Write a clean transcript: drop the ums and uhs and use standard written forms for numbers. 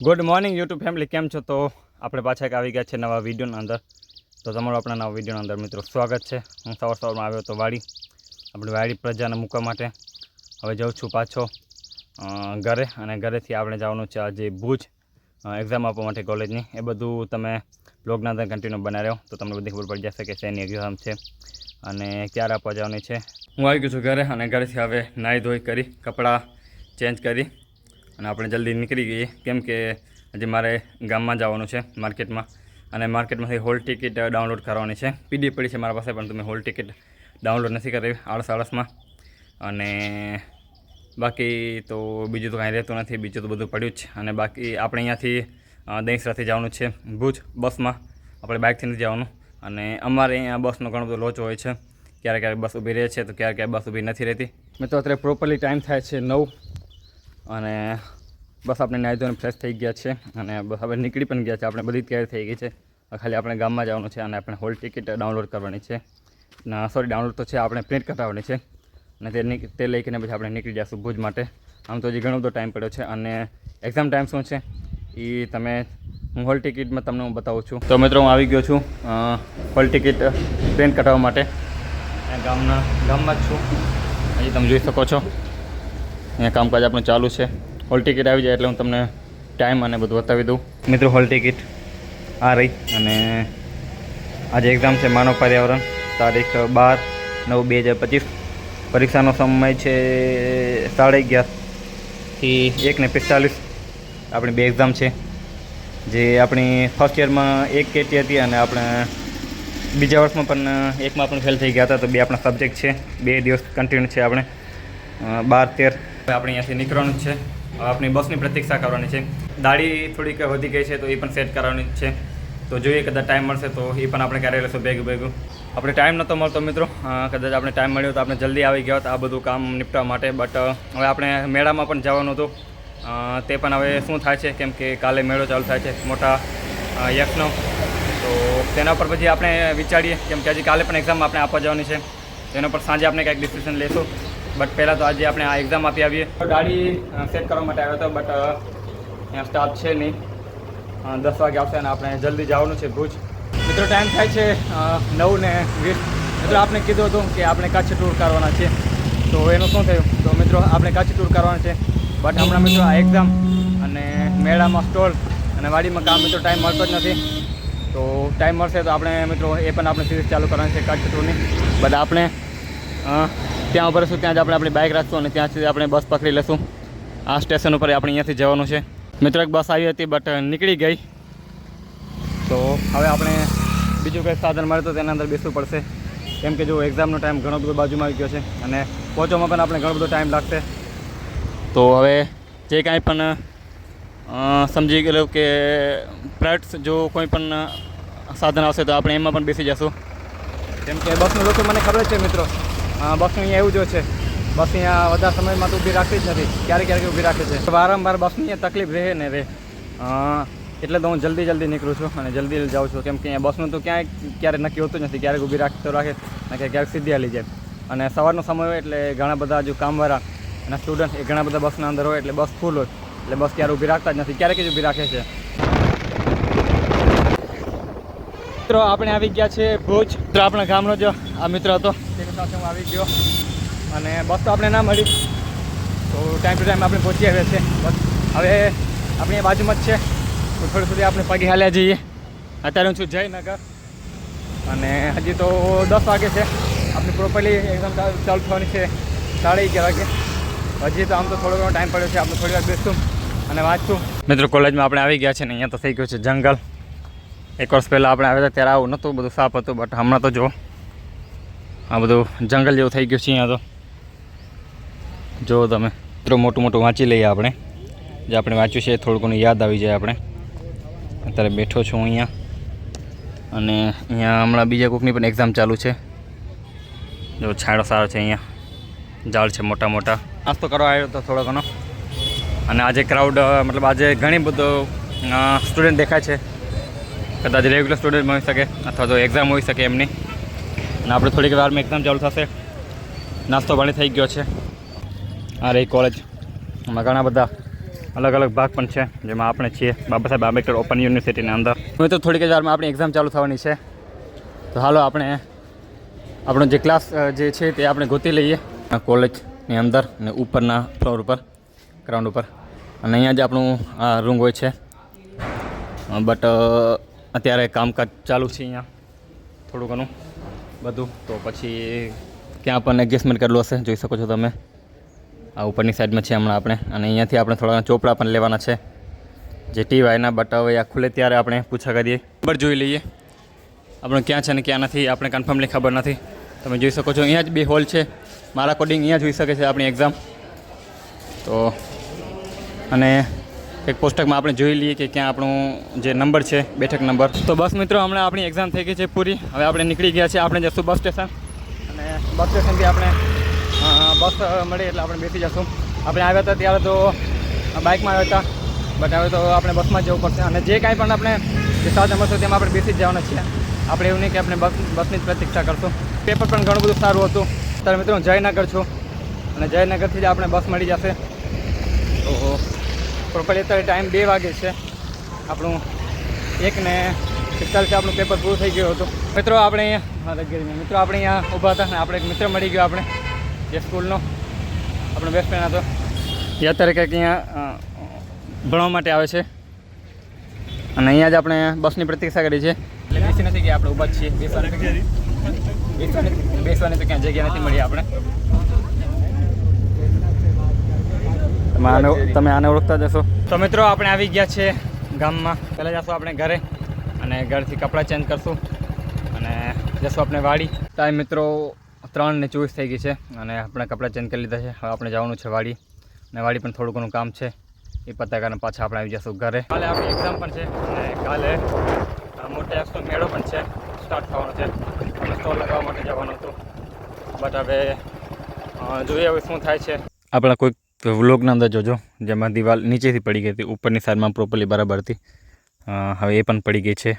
Good morning YouTube family, કેમ છો? તો આપણે પાછા એક આવી ગયા છે નવા વિડીયોના અંદર. તો તમારું આપણા નવા વિડીયોના અંદર મિત્રો સ્વાગત છે. હું સવારમાં આવ્યો તો આપણી વાડી પ્રજાને મૂકવા માટે. હવે જાઉં છું પાછો ઘરે, અને ઘરેથી આપણે જવાનું છે આજે ભુજ એક્ઝામ આપવા માટે કોલેજની. એ બધું તમે બ્લોગના અંદર કન્ટિન્યુ બનાવી રહ્યો તો તમને બધી ખબર પડી જશે કે શેની એક્ઝામ છે અને ક્યારે આપવા જવાની છે. હું આવી ગયો છું ઘરે, અને ઘરેથી હવે નાહી ધોઈ કરી કપડાં ચેન્જ કરી અને આપણે જલ્દી નીકળી ગઈએ, કેમ કે હજી મારે ગામમાં જવાનું છે માર્કેટમાં, અને માર્કેટમાંથી હોલ ટિકિટ ડાઉનલોડ કરવાની છે. પીડી પડી છે મારા પાસે, પણ તમે હોલ ટિકિટ ડાઉનલોડ નથી કરી આળસમાં. અને બાકી તો બીજું તો કાંઈ રહેતું નથી, બીજું તો બધું પડ્યું જ છે. અને બાકી આપણે અહીંયાથી દહીંસરાથી જવાનું છે ભુજ બસમાં, આપણે બાઇકથી નથી જવાનું. અને અમારે અહીંયા બસનો ઘણો બધો લોચો હોય છે, ક્યારેક ક્યારેક બસ ઊભી રહે છે તો ક્યારેક બસ ઊભી નથી રહેતી. મિત્રો અત્યારે પ્રોપરલી ટાઈમ થાય છે 9, અને બસ આપણે નાહી ધોઈને ફ્રેશ થઈ ગયા છે, અને બસ હવે નીકળી પણ ગયા છે. આપણે બધી તૈયારી થઈ ગઈ છે, ખાલી આપણે ગામમાં જવાનું છે અને આપણે હોલ ટિકિટ ડાઉનલોડ કરવાની છે. ડાઉનલોડ તો છે, આપણે પ્રિન્ટ કરાવવાની છે, અને તે લઈને પછી આપણે નીકળી જઈશું ભુજ માટે. આમ તો હજી ઘણો બધો ટાઈમ પડ્યો છે, અને એક્ઝામ ટાઈમ શું છે એ હું હોલ ટિકિટમાં તમને હું બતાવું છું. તો મિત્રો હું આવી ગયો છું હોલ ટિકિટ પ્રિન્ટ કઢાવવા માટે. ગામમાં જ છું, હજી તમે જોઈ શકો છો અહીંયા કામકાજ આપણું ચાલુ છે. હોલ ટિકિટ આવી જાય એટલે હું તમને ટાઈમ અને બધું બતાવી દઉં. મિત્રો હોલ ટિકિટ આ રહી, અને આજે એક્ઝામ છે માનવ પર્યાવરણ, તારીખ 12/9/2025. પરીક્ષાનો સમય છે 11:30થી 1:45. આપણી 2 એક્ઝામ છે, જે આપણી ફર્સ્ટ યરમાં 1 કેટી હતી, અને આપણે બીજા વર્ષમાં પણ એકમાં પણ ફેલ થઈ ગયા હતા. તો 2 આપણા સબ્જેક્ટ છે, 2 દિવસ કન્ટિન્યુ છે આપણે 12-13. આપણે અહીંયાથી નીકળવાનું જ છે. હવે આપણી બસની પ્રતીક્ષા કરવાની છે. દાઢી થોડીક વધી ગઈ છે તો એ પણ સેટ કરવાની જ છે. તો જોઈએ કદાચ ટાઈમ મળશે તો એ પણ આપણે ક્યારે લેશું ભેગું. આપણે ટાઈમ નહોતો મળતો મિત્રો, કદાચ આપણે ટાઈમ મળ્યો તો આપણે જલ્દી આવી ગયા હતા આ બધું કામ નિપટાવવા માટે. બટ હવે આપણે મેળામાં પણ જવાનું હતું, તે પણ હવે શું થાય છે, કેમ કે કાલે મેળો ચાલુ થાય છે મોટા યક્ષનો. તો તેના પર પછી આપણે વિચારીએ, કેમ કે હજી કાલે પણ એક્ઝામ આપણે આપવા જવાની છે. તેના પર સાંજે આપણે કંઈક ડિસ્કશન લેશું. બટ પહેલાં તો આજે આપણે આ એક્ઝામ આપી આવીએ. ગાડી સેટ કરવા માટે આવ્યો હતો, બટ અહીંયા સ્ટાફ છે નહીં. 10 વાગે આવશે અને આપણે જલ્દી જવાનું છે ભુજ. મિત્રો ટાઈમ થાય છે 9:20. મિત્રો આપણે કીધું હતું કે આપણે કચ્છ ટૂર કરવાના છે, તો એનું શું થયું? તો મિત્રો આપણે કચ્છ ટૂર કરવાના છે, બટ હમણાં મિત્રો આ એક્ઝામ અને મેળામાં સ્ટોલ અને વાડીમાં કામ મિત્રો ટાઈમ મળતો જ નથી. તો ટાઈમ મળશે તો આપણે મિત્રો એ પણ આપણે સિરીઝ ચાલુ કરવાની છે કચ્છ ટૂરની. બટ આપણે ત્યાં ઉભા રહીશું, ત્યાં જ આપણે આપણી બાઇક રાખશું, અને ત્યાંથી આપણે બસ પકડી લઈશું. આ સ્ટેશન ઉપર આપણે અહીંયાથી જવાનું છે. મિત્રો એક બસ આવી હતી બટ નીકળી ગઈ, તો હવે આપણે બીજું કંઈક સાધન મળે તો તેના અંદર બેસવું પડશે, કેમ કે જો એક્ઝામનો ટાઈમ ઘણો બધો બાજુમાં આવી ગયો છે, અને પહોંચવામાં પણ આપણે ઘણો બધો ટાઈમ લાગશે. તો હવે જે કાંઈ પણ સમજી ગયેલું કે ફ્લાઇટ્સ જો કોઈ પણ સાધન આવશે તો આપણે એમાં પણ બેસી જઈશું, કેમ કે બસનું લોકો મને ખબર છે મિત્રો. બસનું અહીંયા એવું જ છે, બસ અહીંયા વધારે સમયમાં તો ઊભી રાખતી જ નથી, ક્યારેક ઊભી રાખે છે. વારંવાર બસની અહીંયા તકલીફ રહે ને રહે, એટલે તો હું જલ્દી નીકળું છું અને જલ્દી જાઉં છું, કેમ કે અહીંયા બસનું તો ક્યારેક નક્કી હોતું જ નથી. ક્યારેક ઊભી રાખતો રાખે ને ક્યારેક સીધી હાલી જાય. અને સવારનો સમય હોય એટલે ઘણા બધા જો કામવાળા અને સ્ટુડન્ટ એ ઘણા બધા બસના અંદર હોય, એટલે બસ ફૂલ હોય, એટલે બસ ક્યારે ઊભી રાખતા જ નથી, ક્યારેક જ ઊભી રાખે છે. મિત્રો આપણે આવી ગયા છે ભુજ. મિત્રો આપણા ગામનો જ આ મિત્ર હતો, તેની સાથે હું આવી ગયો, અને બસ તો આપણે ના મળી, તો ટાઈમ ટુ ટાઈમ આપણે પહોંચી આવ્યા છે. બસ હવે આપણી બાજુમાં જ છે, તો થોડી સુધી આપણે પગે હાલ્યા જઈએ. અત્યારે હું છું જયનગર, અને હજી તો 10 વાગે છે. આપણી પ્રોપરલી એક્ઝામ ચાલુ થવાની છે 11:30 વાગે. હજી તો આમ તો થોડો ઘણો ટાઈમ પડ્યો છે, આપણે થોડી વાર બેસશું અને વાંચશું. મિત્રો કોલેજમાં આપણે આવી ગયા છે ને અહીંયા તો થઈ ગયું છે જંગલ. 1 વર્ષ પહેલાં આપણે આવ્યા હતા ત્યારે આવું નહોતું, બધું સાફ હતું, બટ હમણાં તો જો આ બધું જંગલ જેવું થઈ ગયું છે અહીંયા. તો જો તમે મિત્રો મોટું વાંચી લઈએ આપણે, જે આપણે વાંચ્યું છે થોડું ઘણું યાદ આવી જાય. આપણે અત્યારે બેઠો છું અહીંયા, અને અહીંયા હમણાં બીજા કોઈકની પણ એક્ઝામ ચાલુ છે. જો છાંયડો સારો છે, અહીંયા ઝાડ છે મોટા. નાસ્તો કરવા આવ્યો હતો થોડો ઘણો, અને આજે ક્રાઉડ મતલબ આજે ઘણી બધો સ્ટુડન્ટ દેખાય છે. કદાચ રેગ્યુલર સ્ટુડન્ટ હોઈ શકે અથવા તો એક્ઝામ હોઈ શકે એમની. અને આપણે થોડીક વારમાં એક્ઝામ ચાલુ થશે. નાસ્તો પાણી થઈ ગયો છે. આ રહી કોલેજ, એમાં ઘણા બધા અલગ અલગ ભાગ પણ છે, જેમાં આપણે છીએ બાબા સાહેબ આંબેડકર ઓપન યુનિવર્સિટીની અંદર. તો થોડીક જ વારમાં આપણી એક્ઝામ ચાલુ થવાની છે, તો હાલો આપણે આપણો જે ક્લાસ જે છે તે આપણે ગોતી લઈએ કોલેજની અંદર ને ઉપરના ફ્લોર ઉપર, ગ્રાઉન્ડ ઉપર. અને અહીંયા જ આપણું આ રૂમ હોય છે, બટ અત્યારે કામકાજ ચાલુ છે અહીંયા થોડું ઘણું બધું. તો પછી ક્યાં પણ એડજસ્ટમેન્ટ કરેલું હશે, જોઈ શકો છો તમે. આ ઉપરની સાઈડમાં છે હમણાં આપણે, અને અહીંયાથી આપણે થોડા ચોપડા પણ લેવાના છે જે ટીવાયના. બટ હવે આ ખુલે ત્યારે આપણે પૂછા કરીએ, ખબર જોઈ લઈએ આપણે ક્યાં છે ને ક્યાં નથી, આપણે કન્ફર્મલી ખબર નથી. તમે જોઈ શકો છો અહીંયા જ 2 હોલ છે, મારા કોડિંગ અહીંયા જોઈ શકે છે આપણી એક્ઝામ. તો અને એક પુસ્તકમાં આપણે જોઈ લઈએ કે ક્યાં આપણું જે નંબર છે, બેઠક નંબર. તો બસ મિત્રો, હમણાં આપણી એક્ઝામ થઈ ગઈ છે પૂરી. હવે આપણે નીકળી ગયા છીએ, આપણે જઈશું બસ સ્ટેશન, અને બસ સ્ટેશનથી આપણે બસ મળે એટલે આપણે બેસી જઈશું. આપણે આવ્યા હતા ત્યારે તો બાઇકમાં આવ્યા હતા, બટ હવે તો આપણે બસમાં જવું પડશે. અને જે કાંઈ પણ આપણે જે 7 નંબર છે તેમાં આપણે બેસી જ જવાના છીએ. આપણે એવું નહીં કે આપણે બસની જ પ્રતીક્ષા કરશું. પેપર પણ ઘણું બધું સારું હતું. ત્યારે મિત્રો હું જયનગર છું, અને જયનગરથી જ આપણે બસ મળી જશે. તો પ્રોપરલી અત્યારે ટાઈમ 2 વાગે છે. આપણું 1:45 આપણું પેપર પૂરું થઈ ગયું હતું. મિત્રો આપણે અહીંયા ઊભા હતા, અને આપણે એક મિત્ર મળી ગયો આપણે, જે સ્કૂલનો આપણો બેસ્ટ ફ્રેન્ડ હતો. એ અત્યારે કંઈક અહીંયા ભણવા માટે આવે છે, અને અહીંયા જ આપણે બસની પ્રતીક્ષા કરી છે. એટલે બેસી નથી ગયા, આપણે ઊભા જ છીએ. બેસવાની તો ક્યાં જગ્યા નથી મળી આપણે. તમે આને ઓળખતા જશો. તો મિત્રો આપણે આવી ગયા છીએ ગામમાં. પહેલાં જશું આપણે ઘરે, અને ઘરથી કપડાં ચેન્જ કરશું, અને જશું આપણે વાડી. ટાઈમ મિત્રો 3:24 થઈ ગઈ છે, અને આપણે કપડાં ચેન્જ કરી લીધા છે. હવે આપણે જવાનું છે વાડી, અને વાડી પણ થોડું ઘણું કામ છે, એ પતા કરીને પાછા આપણે આવી જશું ઘરે. કાલે આપણી એક્ઝામ પણ છે, અને કાલે મોટેસ્ટનો મેળો પણ છે, સ્ટાર્ટ થવાનો છે. આપણે સ્ટોલ લગાવવા માટે જવાનું હતું, બટ હવે જોઈએ હવે શું થાય છે. આપણા કોઈક વ્લોગના અંદર જોજો, જેમાં દિવાલ નીચેથી પડી ગઈ હતી, ઉપરની સાઈડમાં પ્રોપરલી બરાબર હતી, હવે એ પણ પડી ગઈ છે.